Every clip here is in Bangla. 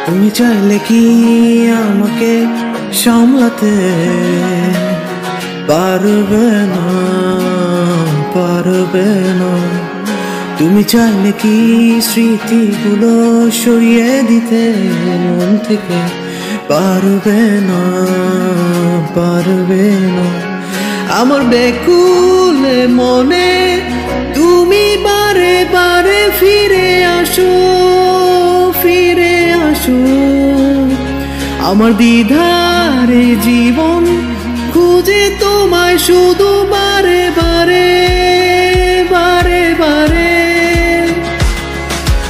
তুমি চাইলে কি আমাকে সামলাতে পারবে না, পারবে না। তুমি চাইলে কি স্মৃতিগুলো সরিয়ে দিতে মন থেকে পারবে না, পারবে না। আমার বেকুল মনে তুমি বারে বারে ফিরে আসো, ফিরে আসো। আমার দ্বিধারে জীবন খুঁজে তোমায় শুধু বারে বারে, বারে বারে।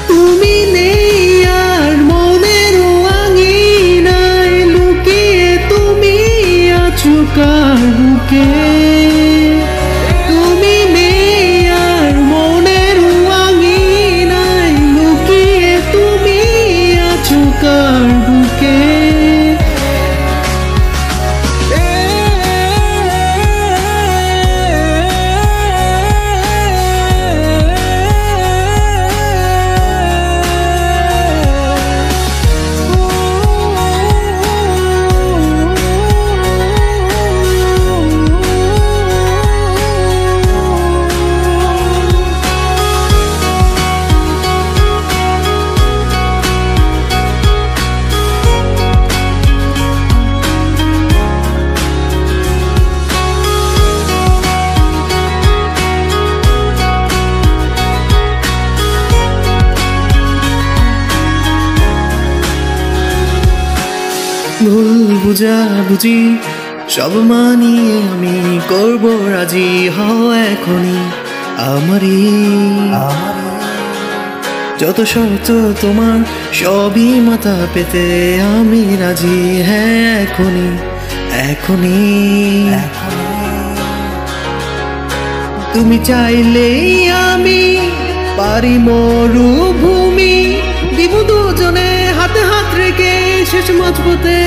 তুমি নেই আর মনের আঙিনায় লুকিয়ে, তুমি আছো কার বুকে। তুমি নেই আর মনের আঙিনায় লুকিয়ে, তুমি আছো কার বুকে। ভুল বুঝাবুঝি সব মানিয়ে আমি করব রাজি, হও এখনই আমারই। যত শর্ত তোমার সবই মাথা পেতে আমি রাজি, হ্যাঁ এখনই, এখনই। তুমি চাইলেই আমি পারি মরুভূমি দিব দুজনে হাতে হাত রেখে শেষ মাঝপথে।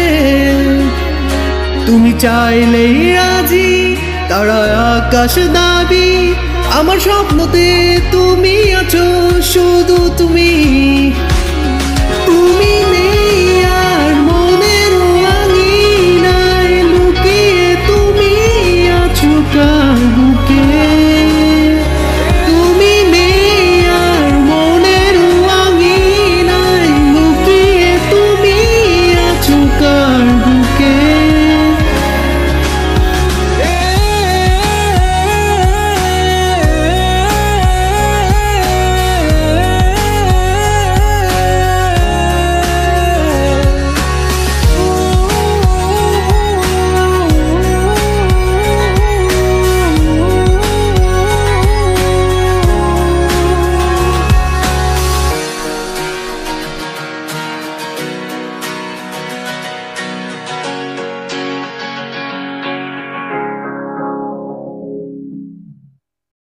তুমি চাইলেই আজি তারা আকাশ দাবি, আমার স্বপ্নতে তুমি আছো শুধু তুমি।